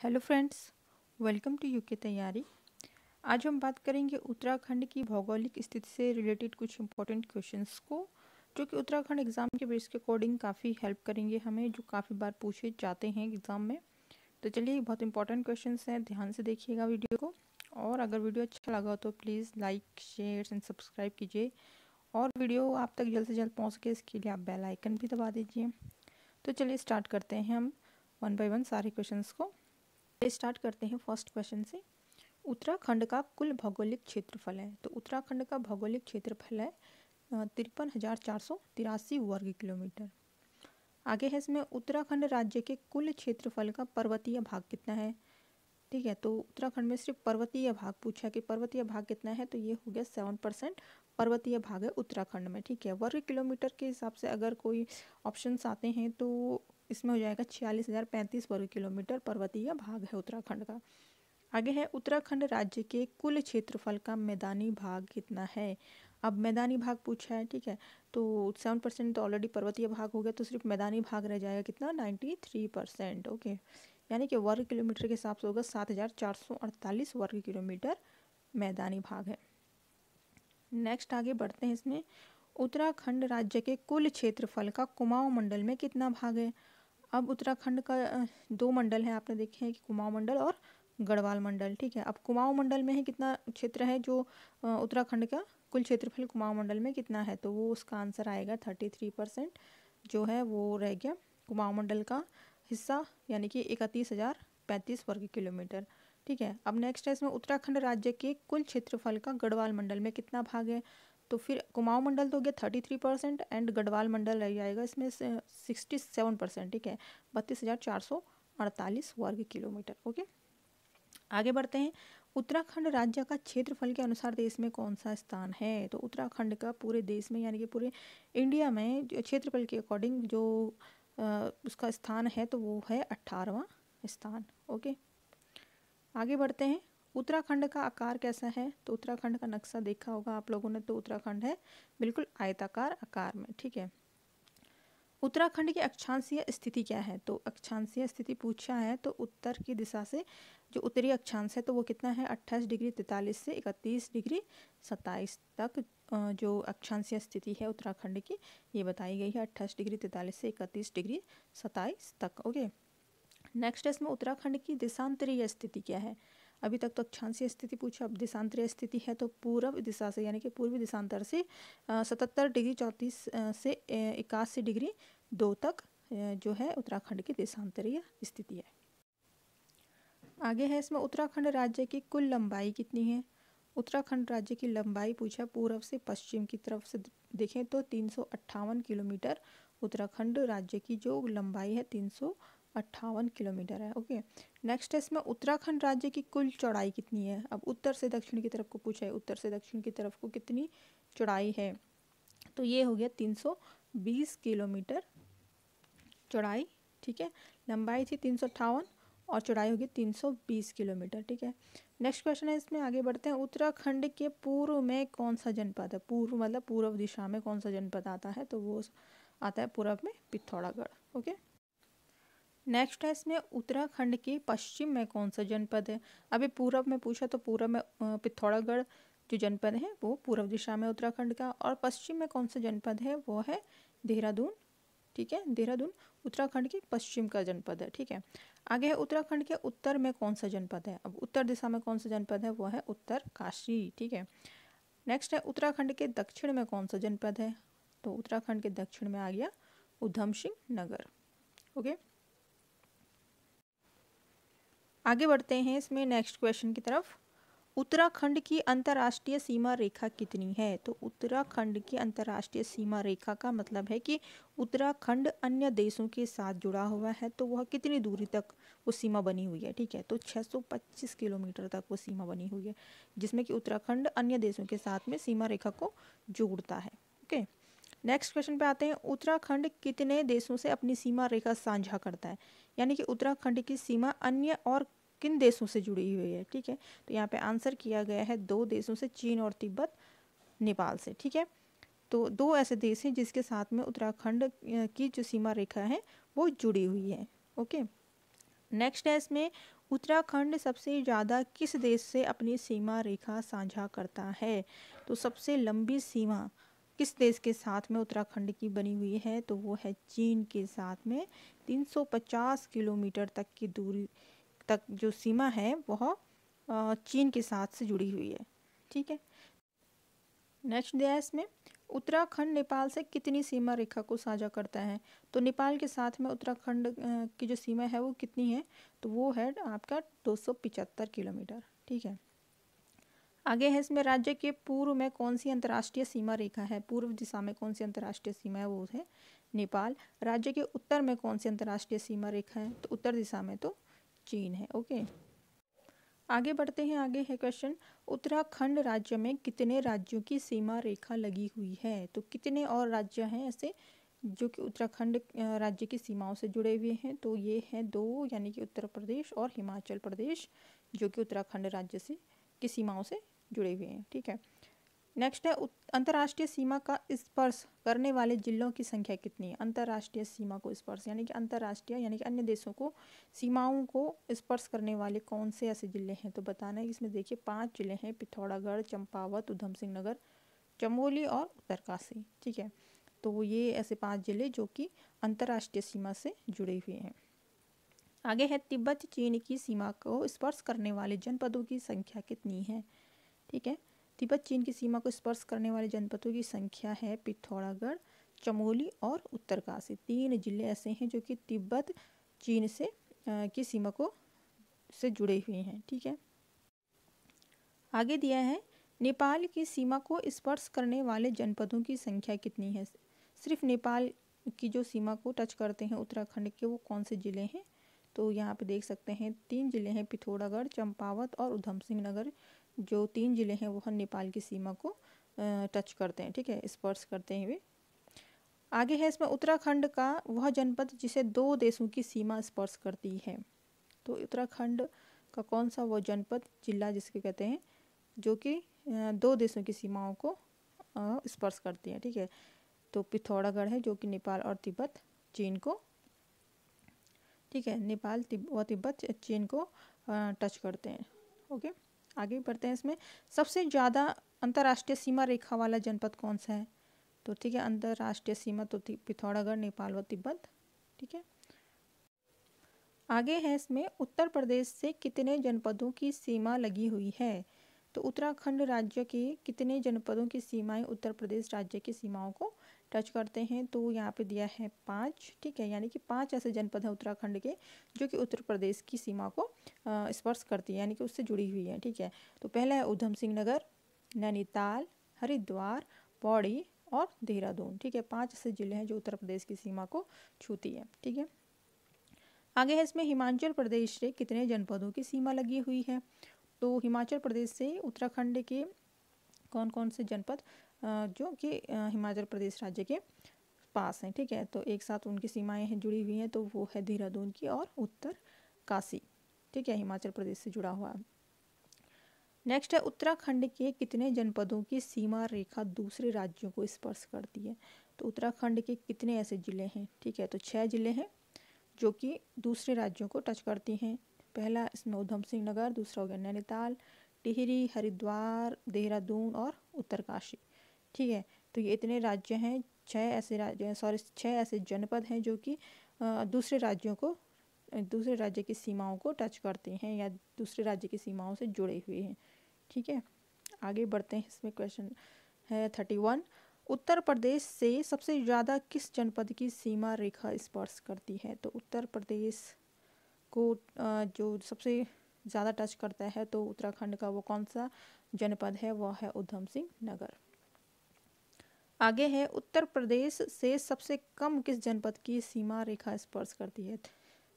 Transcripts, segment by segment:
Hello friends, welcome to UK तैयारी। आज हम बात करेंगे उत्तराखंड की भौगोलिक स्थिति से रिलेटेड कुछ इंपॉर्टेंट क्वेश्चंस को, जो कि उत्तराखंड एग्ज़ाम के बेस के अकॉर्डिंग काफ़ी हेल्प करेंगे हमें, जो काफ़ी बार पूछे जाते हैं एग्ज़ाम में। तो चलिए, बहुत इंपॉर्टेंट क्वेश्चंस हैं, ध्यान से देखिएगा वीडियो को। और अगर वीडियो अच्छा लगा तो please like, share and subscribe कीजिए, और वीडियो आप तक जल्द से जल्द पहुँच सके इसके लिए आप बेल आइकन भी दबा दीजिए। तो चलिए स्टार्ट करते हैं हम वन बाय वन सारे क्वेश्चंस को। स्टार्ट करते हैं फर्स्ट क्वेश्चन से। उत्तराखंड का कुल भौगोलिक क्षेत्रफल है। तो उत्तराखंड का भौगोलिक क्षेत्रफल है 53,483 वर्ग किलोमीटर। आगे है इसमें उत्तराखंड राज्य के कुल क्षेत्रफल का पर्वतीय भाग कितना है। ठीक है, तो उत्तराखंड में सिर्फ पर्वतीय भाग पूछा कि पर्वतीय भाग कितना है, तो ये हो गया 7% पर्वतीय भाग है उत्तराखंड में। ठीक है, वर्ग किलोमीटर के हिसाब से अगर कोई ऑप्शंस आते हैं तो इसमें हो जाएगा 46,035 वर्ग किलोमीटर पर्वतीय भाग है उत्तराखंड का। आगे है उत्तराखंड राज्य के कुल क्षेत्रफल का मैदानी भाग कितना है। अब मैदानी भाग पूछा है, ठीक है, तो 7% तो ऑलरेडी पर्वतीय भाग हो गया, तो सिर्फ मैदानी भाग रह जाएगा कितना, 93%। ओके, यानी कि वर्ग किलोमीटर के हिसाब से होगा 7,448 वर्ग किलोमीटर मैदानी भाग है। नेक्स्ट आगे बढ़ते हैं इसमें। उत्तराखंड राज्य के कुल क्षेत्रफल का कुमाऊं मंडल में कितना भाग है। अब उत्तराखंड का दो मंडल है, आपने देखे हैं कि कुमाऊं मंडल और गढ़वाल मंडल। ठीक है, अब कुमाऊं मंडल में ही कितना क्षेत्र है, जो उत्तराखंड का कुल क्षेत्रफल कुमाऊं मंडल में कितना है, तो वो उसका आंसर आएगा 33% जो है वो रह गया कुमाऊं मंडल का हिस्सा, यानी कि 31,035 वर्ग किलोमीटर। ठीक है, अब नेक्स्ट है इसमें उत्तराखंड राज्य के कुल क्षेत्रफल का गढ़वाल मंडल में कितना भाग है। तो फिर कुमाऊं मंडल तो हो गया 33% एंड गढ़वाल मंडल रह जाएगा इसमें 67%। ठीक है, 32,448 वर्ग किलोमीटर। ओके, आगे बढ़ते हैं। उत्तराखंड राज्य का क्षेत्रफल के अनुसार देश में कौन सा स्थान है। तो उत्तराखंड का पूरे देश में, यानी कि पूरे इंडिया में क्षेत्रफल के अकॉर्डिंग जो उसका स्थान है, तो वो है 18वां स्थान। ओके, आगे बढ़ते हैं। उत्तराखंड का आकार कैसा है। तो उत्तराखंड का नक्शा देखा होगा आप लोगों ने, तो उत्तराखंड है बिल्कुल आयताकार आकार में। ठीक है, उत्तराखंड की अक्षांशीय स्थिति क्या है। तो अक्षांशीय स्थिति पूछा है, तो उत्तर की दिशा से जो उत्तरी अक्षांश है, तो वो कितना है, 28 डिग्री 43 से 31 डिग्री 27 तक जो अक्षांशीय स्थिति है उत्तराखंड की, ये बताई गई है 28 डिग्री 43 से 31 डिग्री 27 तक। ओके, नेक्स्ट है इसमें उत्तराखंड की देशांतरीय स्थिति क्या है। अभी तक तो अक्षांशीय स्थिति पूछा, अब देशांतरीय स्थिति है, तो पूर्व दिशा से, यानी कि पूर्वी देशांतर से 77 डिग्री 34 से 81 डिग्री 2 तक जो है उत्तराखंड की देशांतरीय स्थिति है। आगे है इसमें उत्तराखंड राज्य की कुल लंबाई कितनी है। उत्तराखंड राज्य की लंबाई पूछा पूर्व से पश्चिम की तरफ से देखें तो 358 किलोमीटर उत्तराखंड राज्य की जो लंबाई है 358 किलोमीटर है। ओके, नेक्स्ट है इसमें उत्तराखंड राज्य की कुल चौड़ाई कितनी है। अब उत्तर से दक्षिण की तरफ को पूछा है, उत्तर से दक्षिण की तरफ को कितनी चौड़ाई है, तो ये हो गया 320 किलोमीटर चौड़ाई। ठीक है, लंबाई थी 358 और चौड़ाई होगी 320 किलोमीटर। ठीक है, नेक्स्ट क्वेश्चन है इसमें, आगे बढ़ते हैं। उत्तराखंड के पूर्व में कौन सा जनपद है। पूर्व मतलब पूर्व दिशा में कौन सा जनपद आता है, तो वो आता है पूर्व में पिथौरागढ़। ओके, नेक्स्ट है इसमें उत्तराखंड के पश्चिम में कौन सा जनपद है। अभी पूर्व में पूछा, तो पूर्व में पिथौरागढ़ जो जनपद है वो पूर्व दिशा में उत्तराखंड का, और पश्चिम में कौन सा जनपद है, वो है देहरादून। ठीक है, देहरादून उत्तराखंड की पश्चिम का जनपद है। ठीक है, आगे है उत्तराखंड के उत्तर में कौन सा जनपद है। अब उत्तर दिशा में कौन सा जनपद है, वो है उत्तरकाशी। ठीक है, नेक्स्ट है उत्तराखंड के दक्षिण में कौन सा जनपद है। तो उत्तराखंड के दक्षिण में आ गया उधम सिंह नगर। ओके, आगे बढ़ते हैं इसमें नेक्स्ट क्वेश्चन की तरफ। उत्तराखंड की अंतर्राष्ट्रीय सीमा रेखा कितनी है। तो उत्तराखंड की अंतर्राष्ट्रीय सीमा रेखा का मतलब है कि उत्तराखंड अन्य देशों के साथ जुड़ा हुआ है, तो वह कितनी दूरी तक वो सीमा बनी हुई है। ठीक है, तो 625 किलोमीटर तक वो सीमा बनी हुई है, जिसमें कि उत्तराखंड अन्य देशों के साथ में सीमा रेखा को जोड़ता है। ओके, नेक्स्ट क्वेश्चन पे आते हैं। उत्तराखंड कितने देशों से अपनी सीमा रेखा साझा करता है, यानी कि उत्तराखंड की सीमा अन्य और किन देशों से जुड़ी हुई है। ठीक है, तो यहाँ पे आंसर किया गया है 2 देशों से, चीन और तिब्बत, नेपाल से। ठीक है, तो 2 ऐसे देश हैं जिसके साथ में उत्तराखंड की जो सीमा रेखा है वो जुड़ी हुई है। ओके, नेक्स्ट है इसमें, उत्तराखंड सबसे ज़्यादा किस देश से अपनी सीमा रेखा साझा करता है? तो सबसे लंबी सीमा किस देश के साथ में उत्तराखंड की बनी हुई है? तो वो है चीन के साथ में। 350 किलोमीटर तक की दूरी तक जो सीमा है वह चीन के साथ से जुड़ी हुई है। ठीक है। नेक्स्ट दिया है इसमें, उत्तराखंड नेपाल से कितनी सीमा रेखा को साझा करता है? तो नेपाल के साथ में उत्तराखंड की जो सीमा है वो कितनी है? तो वो है आपका 275 किलोमीटर। ठीक है। आगे है इसमें, राज्य के पूर्व में कौन सी अंतर्राष्ट्रीय सीमा रेखा है? पूर्व दिशा में कौन सी अंतर्राष्ट्रीय सीमा है? वो है नेपाल। राज्य के उत्तर में कौन सी अंतर्राष्ट्रीय सीमा रेखा है? तो उत्तर दिशा में तो चीन है। ओके, आगे बढ़ते हैं। आगे है क्वेश्चन, उत्तराखंड राज्य में कितने राज्यों की सीमा रेखा लगी हुई है? तो कितने और राज्य हैं ऐसे जो कि उत्तराखंड राज्य की सीमाओं से जुड़े हुए हैं? तो ये हैं 2, यानी कि उत्तर प्रदेश और हिमाचल प्रदेश, जो कि उत्तराखंड राज्य से की सीमाओं से जुड़े हुए हैं। ठीक है। नेक्स्ट है, अंतर्राष्ट्रीय सीमा का स्पर्श करने वाले जिलों की संख्या कितनी है? अंतर्राष्ट्रीय सीमा को स्पर्श यानी कि अंतर्राष्ट्रीय यानी कि अन्य देशों को सीमाओं को स्पर्श करने वाले कौन से ऐसे जिले हैं? तो बताना है। इसमें देखिए 5 जिले हैं, पिथौरागढ़, चंपावत, ऊधम सिंह नगर, चमोली और उत्तरकाशी। ठीक है। तो ये ऐसे 5 जिले जो कि अंतर्राष्ट्रीय सीमा से जुड़े हुए हैं। आगे है, तिब्बत चीन की सीमा को स्पर्श करने वाले जनपदों की संख्या कितनी है? ठीक है। तिब्बत चीन की सीमा को स्पर्श करने वाले जनपदों की संख्या है पिथौरागढ़, चमोली और उत्तरकाशी। 3 जिले ऐसे हैं जो कि तिब्बत चीन से की सीमा को से जुड़े हुए हैं। ठीक है। आगे दिया है, नेपाल की सीमा को स्पर्श करने वाले जनपदों की संख्या कितनी है? सिर्फ नेपाल की जो सीमा को टच करते हैं उत्तराखंड के, वो कौन से ज़िले हैं? तो यहाँ पे देख सकते हैं 3 जिले हैं, पिथौरागढ़, चंपावत और ऊधम सिंह नगर। जो 3 जिले हैं वह नेपाल की सीमा को टच करते हैं। ठीक है, स्पर्श करते हुए। आगे है इसमें, उत्तराखंड का वह जनपद जिसे 2 देशों की सीमा स्पर्श करती है। तो उत्तराखंड का कौन सा वो जनपद, जिला जिसके कहते हैं, जो कि 2 देशों की सीमाओं को स्पर्श करती है। ठीक है। तो पिथौरागढ़ है जो कि नेपाल और तिब्बत चीन को, ठीक है, नेपाल व तिब्बत चीन को टच करते हैं। ओके, आगे बढ़ते हैं। इसमें सबसे ज़्यादा अंतर्राष्ट्रीय सीमा रेखा वाला जनपद कौन सा है? तो ठीक है, अंतर्राष्ट्रीय सीमा तो पिथौरागढ़, नेपाल व तिब्बत। ठीक है। आगे है इसमें, उत्तर प्रदेश से कितने जनपदों की सीमा लगी हुई है? तो उत्तराखंड राज्य के कितने जनपदों की सीमाएं उत्तर प्रदेश राज्य की सीमाओं को टच करते हैं? तो यहाँ पे दिया है 5। ठीक है, यानी कि 5 ऐसे जनपद हैं उत्तराखंड के जो कि उत्तर प्रदेश की सीमा को स्पर्श करती है, यानी कि उससे जुड़ी हुई है। ठीक है। तो पहला है ऊधम सिंह नगर, नैनीताल, हरिद्वार, पौड़ी और देहरादून। ठीक है, 5 ऐसे जिले हैं जो उत्तर प्रदेश की सीमा को छूती है। ठीक है। आगे है इसमें, हिमाचल प्रदेश से कितने जनपदों की सीमा लगी हुई है? तो हिमाचल प्रदेश से उत्तराखंड के कौन कौन से जनपद जो कि हिमाचल प्रदेश राज्य के पास हैं? ठीक है, तो एक साथ उनकी सीमाएं हैं जुड़ी हुई हैं, तो वो है देहरादून की और उत्तरकाशी। ठीक है, हिमाचल प्रदेश से जुड़ा हुआ। नेक्स्ट है, उत्तराखंड के कितने जनपदों की सीमा रेखा दूसरे राज्यों को स्पर्श करती है? तो उत्तराखंड के कितने ऐसे जिले हैं? ठीक है, तो 6 जिले हैं जो कि दूसरे राज्यों को टच करती हैं। पहला इसमें ऊधम सिंह नगर, दूसरा हो गया नैनीताल, टिहरी, हरिद्वार, देहरादून और उत्तरकाशी। ठीक है, तो ये इतने राज्य हैं, 6 ऐसे जनपद हैं जो कि दूसरे राज्य की सीमाओं को टच करते हैं या दूसरे राज्य की सीमाओं से जुड़े हुए हैं। ठीक है, आगे बढ़ते हैं। इसमें क्वेश्चन है 31, उत्तर प्रदेश से सबसे ज़्यादा किस जनपद की सीमा रेखा स्पर्श करती है? तो उत्तर प्रदेश को जो सबसे ज़्यादा टच करता है तो उत्तराखंड का वो कौन सा जनपद है? वह है ऊधम सिंह नगर। आगे है, उत्तर प्रदेश से सबसे कम किस जनपद की सीमा रेखा स्पर्श करती है?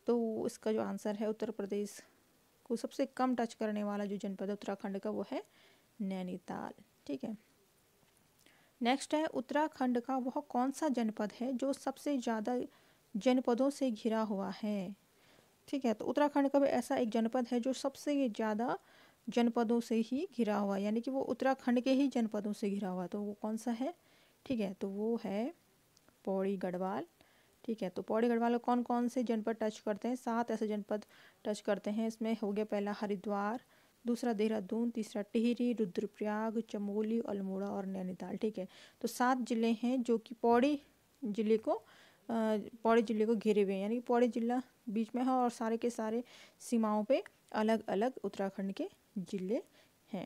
तो इसका जो आंसर है, उत्तर प्रदेश को सबसे कम टच करने वाला जो जनपद है उत्तराखंड का वो है नैनीताल। ठीक है। नेक्स्ट है, उत्तराखंड का वह कौन सा जनपद है जो सबसे ज़्यादा जनपदों से घिरा हुआ है? ठीक है, तो उत्तराखंड का भी ऐसा एक जनपद है जो सबसे ज़्यादा जनपदों से ही घिरा हुआ है, यानी कि वो उत्तराखंड के ही जनपदों से घिरा हुआ है। तो वो कौन सा है? ठीक है, तो वो है पौड़ी गढ़वाल। ठीक है। तो पौड़ी गढ़वाल कौन कौन से जनपद टच करते हैं? 7 ऐसे जनपद टच करते हैं। इसमें हो गया पहला हरिद्वार, दूसरा देहरादून, तीसरा टिहरी, रुद्रप्रयाग, चमोली, अल्मोड़ा और नैनीताल। ठीक है। तो 7 जिले हैं जो कि पौड़ी जिले को घेरे हुए हैं, यानी कि पौड़ी जिला बीच में है और सारे के सारे सीमाओं पे अलग अलग उत्तराखंड के जिले हैं।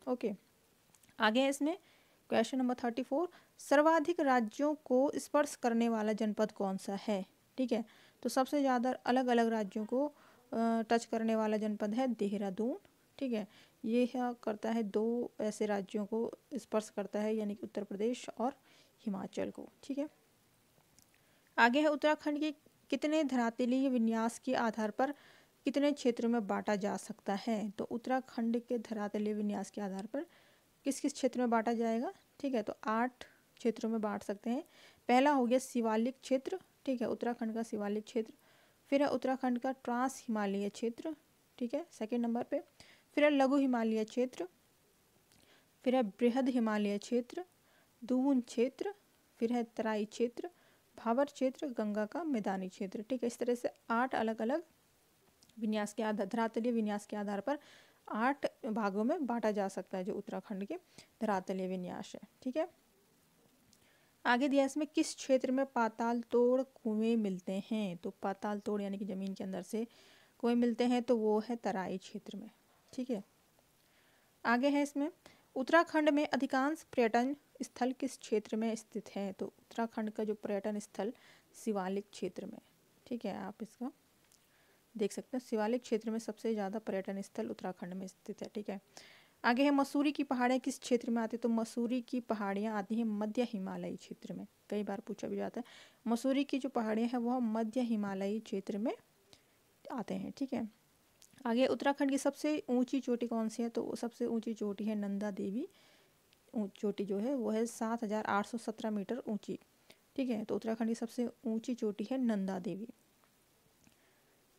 ओके, आगे है इसमें क्वेश्चन नंबर 34, सर्वाधिक राज्यों को स्पर्श करने वाला जनपद कौन सा है? ठीक है। तो सबसे ज़्यादा अलग अलग राज्यों को टच करने वाला जनपद है देहरादून। ठीक है। ये करता है 2 ऐसे राज्यों को स्पर्श करता है, यानी कि उत्तर प्रदेश और हिमाचल को। ठीक है। आगे है उत्तराखंड के कितने धरातलीय विन्यास के आधार पर कितने क्षेत्रों में बांटा जा सकता है? तो उत्तराखंड के धरातलीय विन्यास के आधार पर किस किस क्षेत्र में बांटा जाएगा? ठीक है। तो 8 क्षेत्रों में बांट सकते हैं। पहला हो गया शिवालिक क्षेत्र। ठीक है, उत्तराखंड का शिवालिक क्षेत्र। फिर है उत्तराखंड का ट्रांस हिमालय क्षेत्र। ठीक है, सेकेंड नंबर पे। फिर है लघु हिमालय क्षेत्र। फिर है बृहद हिमालय क्षेत्र, दून क्षेत्र, फिर है तराई क्षेत्र, भाबर क्षेत्र, गंगा का मैदानी क्षेत्र। ठीक है। इस तरह से 8 अलग अलग विन्यास के आधार धरातलीय विन्यास के आधार पर 8 भागों में बांटा जा सकता है जो उत्तराखंड के धरातलीय विन्यास है। ठीक है। आगे दिया इसमें किस क्षेत्र में पाताल तोड़ कुएं मिलते हैं? तो पाताल तोड़ यानी कि जमीन के अंदर से कुएं मिलते हैं, तो वो है तराई क्षेत्र में। ठीक है। आगे है इसमें उत्तराखंड में अधिकांश पर्यटन स्थल किस क्षेत्र में स्थित है? तो उत्तराखंड का जो पर्यटन स्थल शिवालिक क्षेत्र में। ठीक है, आप इसका देख सकते हैं, शिवालिक क्षेत्र में सबसे ज़्यादा पर्यटन स्थल उत्तराखंड में स्थित है। ठीक है। आगे है मसूरी की पहाड़ियाँ किस क्षेत्र में आती है? तो मसूरी की पहाड़ियाँ आती हैं मध्य हिमालयी क्षेत्र में। कई बार पूछा भी जाता है। मसूरी की जो पहाड़ियाँ हैं वह मध्य हिमालयी क्षेत्र में आते हैं। ठीक है। आगे उत्तराखंड की सबसे ऊंची चोटी कौन सी है? तो सबसे ऊंची चोटी है नंदा देवी चोटी, जो है वो है 7,817 मीटर ऊंची। ठीक है। तो उत्तराखंड की सबसे ऊंची चोटी है नंदा देवी।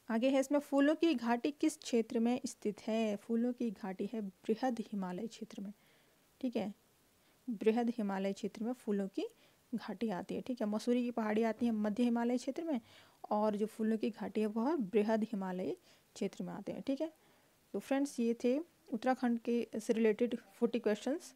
आगे है इसमें फूलों की घाटी किस क्षेत्र में स्थित है? फूलों की घाटी है बृहद हिमालय क्षेत्र में। ठीक है, बृहद हिमालय क्षेत्र में फूलों की घाटी आती है। ठीक है। मसूरी की पहाड़ी आती है मध्य हिमालय क्षेत्र में, और जो फूलों की घाटी है वह बृहद हिमालय क्षेत्र में आते हैं। ठीक है। तो फ्रेंड्स, ये थे उत्तराखंड के से रिलेटेड 40 क्वेश्चंस।